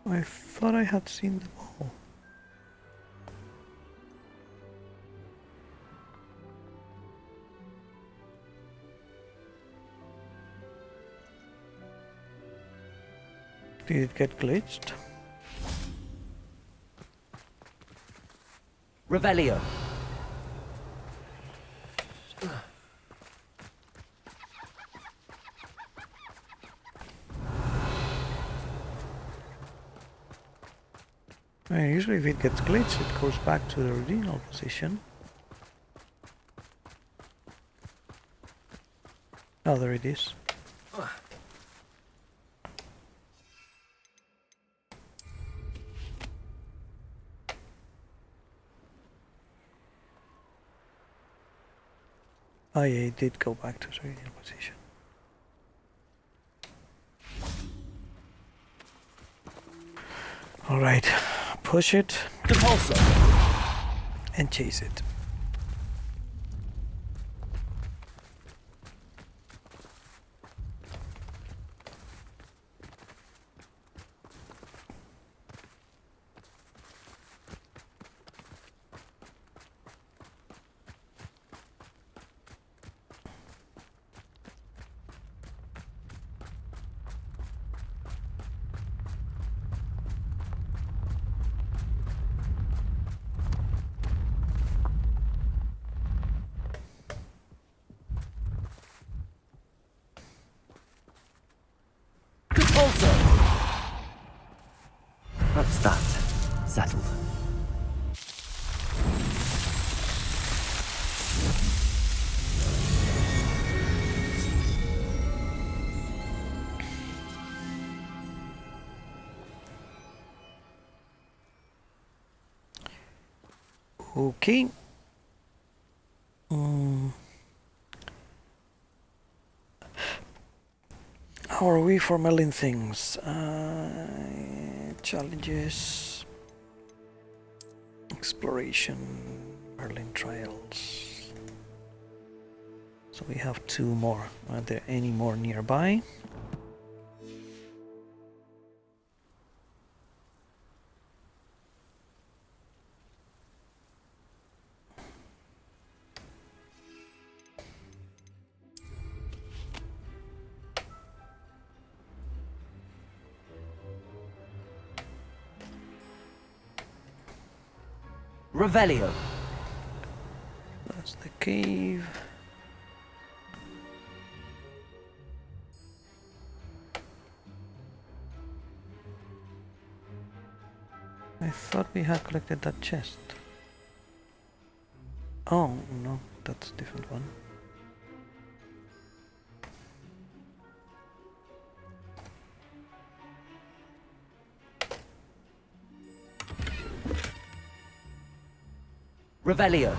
I thought I had seen the ball. Did it get glitched? Revelio. Usually if it gets glitched, it goes back to the original position. Oh, there it is. Oh yeah, it did go back to its original position. Alright, push it and chase it. That settled. Okay. How are we for mailing things? Challenges, exploration, Merlin trials. So we have 2 more. Are there any more nearby? Revelio. That's the cave. I thought we had collected that chest. Oh, no, that's a different one. Revelio.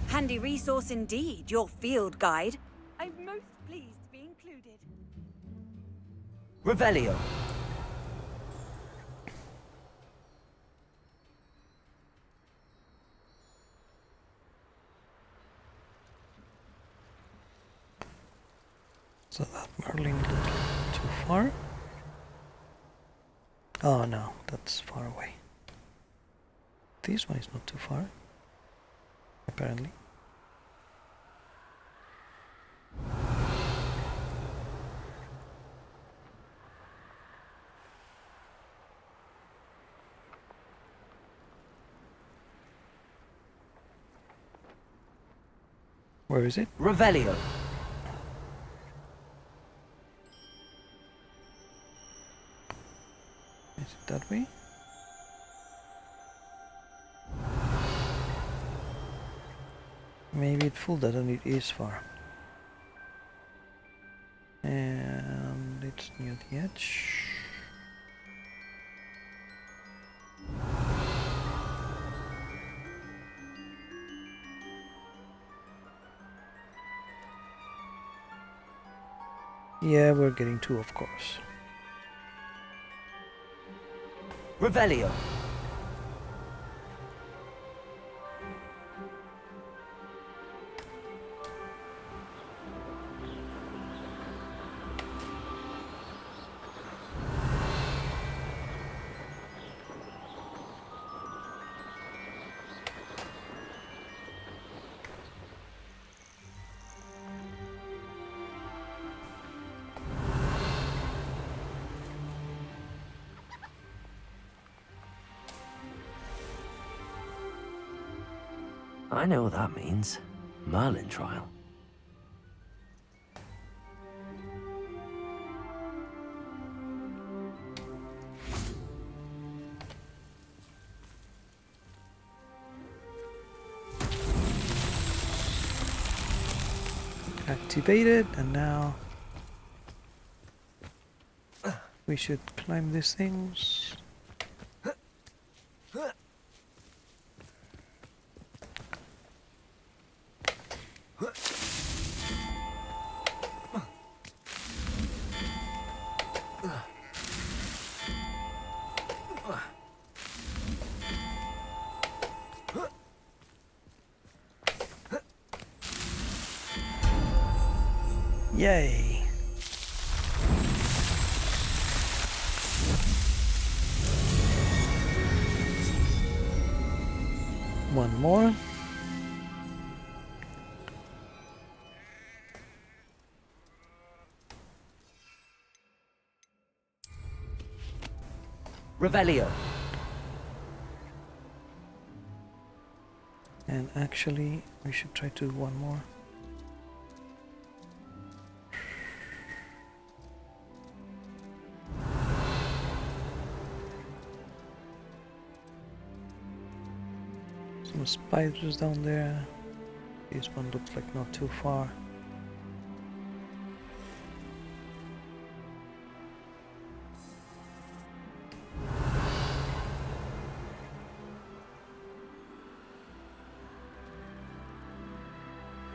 Handy resource indeed, your field guide. I'm most pleased to be included. Revelio. So that Merlin looked too far. Oh no, that's far away. This one is not too far, apparently. Where is it? Revelio. Is it that way? Maybe it fooled that and it is far. And it's near the edge. Yeah, we're getting 2, of course. Revelio. I know what that means. Merlin trial. Activated, and now we should climb these things. Yay! One more. Revelio. And actually, we should try to do one more. Some spiders down there. This one looks like not too far.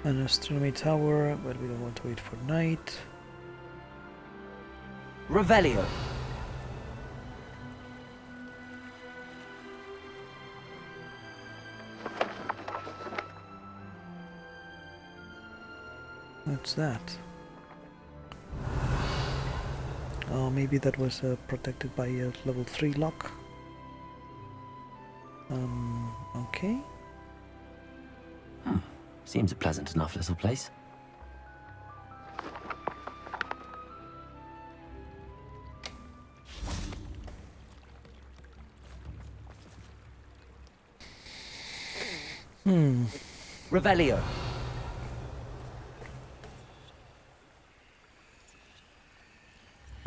An astronomy tower, but we don't want to wait for night. Revelio. What's that? Oh, maybe that was protected by a level 3 lock. Okay. Seems a pleasant enough little place. Revelio.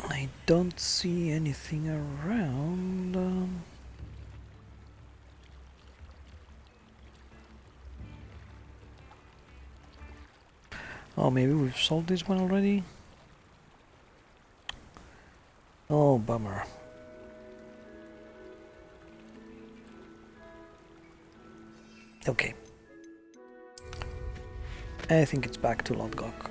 I don't see anything around. Oh, maybe we've solved this one already? Oh, bummer. Okay. I think it's back to Lodgok.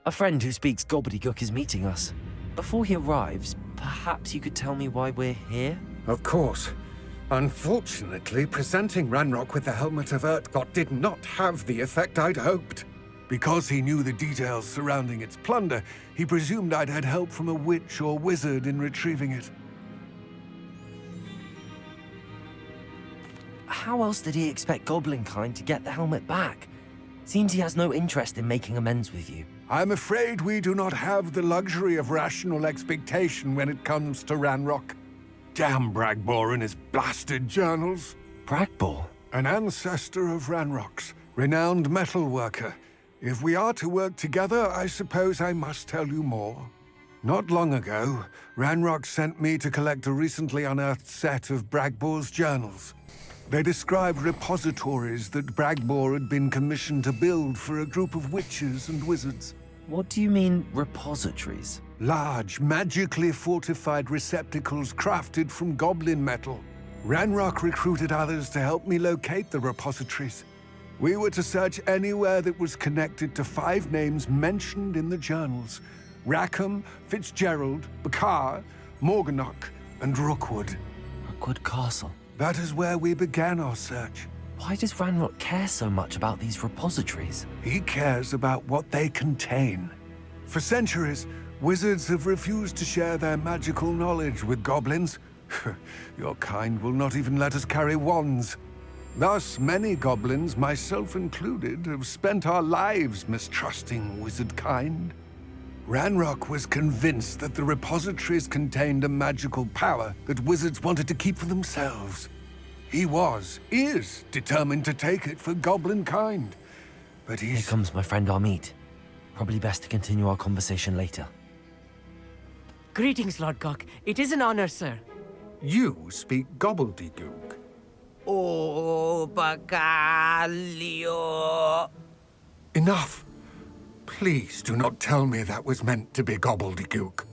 A friend who speaks gobbledygook is meeting us. Before he arrives, perhaps you could tell me why we're here? Of course. Unfortunately, presenting Ranrock with the Helmet of Urtkot did not have the effect I'd hoped. Because he knew the details surrounding its plunder, he presumed I'd had help from a witch or wizard in retrieving it. How else did he expect Goblinkind to get the helmet back? Seems he has no interest in making amends with you. I'm afraid we do not have the luxury of rational expectation when it comes to Ranrock. Damn Bragbor and his blasted journals. Bragbor? An ancestor of Ranrock's, renowned metal worker. If we are to work together, I suppose I must tell you more. Not long ago, Ranrock sent me to collect a recently unearthed set of Bragbor's journals. They described repositories that Bragbor had been commissioned to build for a group of witches and wizards. What do you mean, repositories? Large, magically fortified receptacles crafted from goblin metal. Ranrock recruited others to help me locate the repositories. We were to search anywhere that was connected to 5 names mentioned in the journals: Rackham, Fitzgerald, Bakar, Morganach, and Rookwood. Rookwood Castle. That is where we began our search. Why does Ranrock care so much about these repositories? He cares about what they contain. For centuries, wizards have refused to share their magical knowledge with goblins. Your kind will not even let us carry wands. Thus, many goblins, myself included, have spent our lives mistrusting wizard kind. Ranrock was convinced that the repositories contained a magical power that wizards wanted to keep for themselves. He is determined to take it for goblin kind, but Here he's... comes my friend Amit. Probably best to continue our conversation later. Greetings, Lord Gok. It is an honor, sir. You speak gobbledygook. Oh, Bacalio. Enough! Please do not tell me that was meant to be gobbledygook.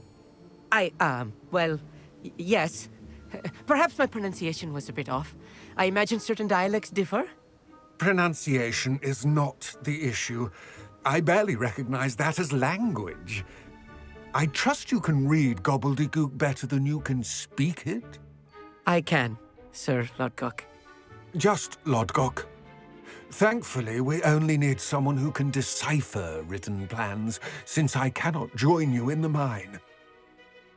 Well, yes. Perhaps my pronunciation was a bit off. I imagine certain dialects differ. Pronunciation is not the issue. I barely recognize that as language. I trust you can read gobbledygook better than you can speak it? I can, Sir Lodgok. Just Lodgok. Thankfully, we only need someone who can decipher written plans, since I cannot join you in the mine.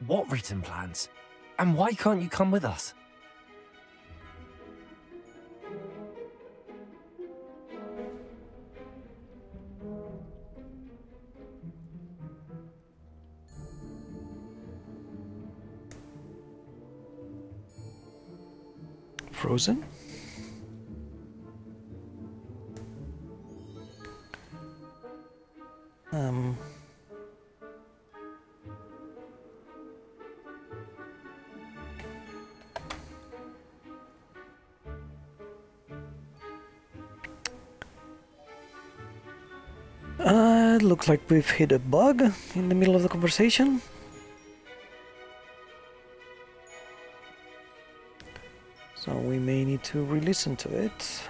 What written plans? And why can't you come with us? Frozen? It looks like we've hit a bug in the middle of the conversation. So we may need to re-listen to it.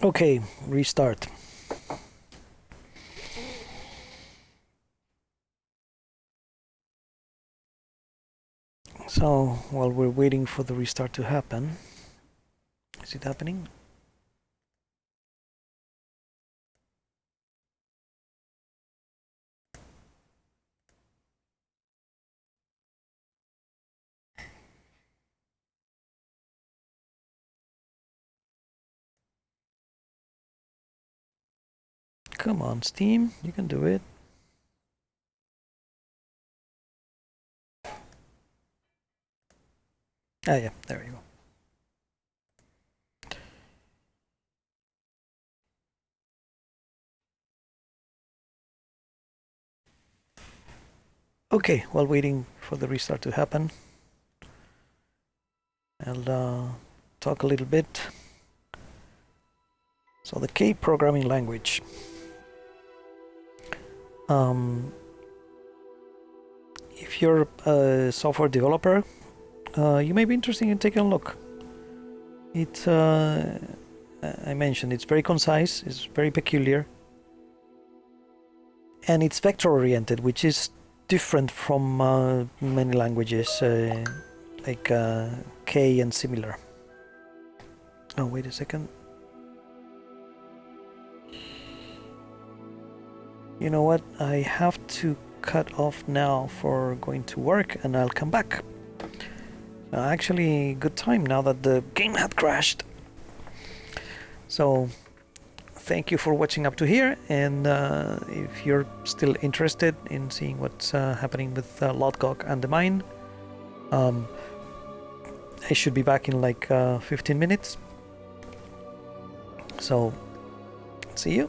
Okay, restart. So, while we're waiting for the restart to happen, is it happening? Come on, Steam, you can do it. Ah, yeah, there you go. Okay, while waiting for the restart to happen, I'll talk a little bit. So the K programming language. If you're a software developer, you may be interested in taking a look. It's, I mentioned, it's very concise, it's very peculiar, and it's vector-oriented, which is different from many languages like K and similar. Oh, wait a second. You know what? I have to cut off now for going to work, and I'll come back. Actually, good time now that the game had crashed. So, thank you for watching up to here, and if you're still interested in seeing what's happening with Lodgok and the mine, I should be back in like 15 minutes. So, see you.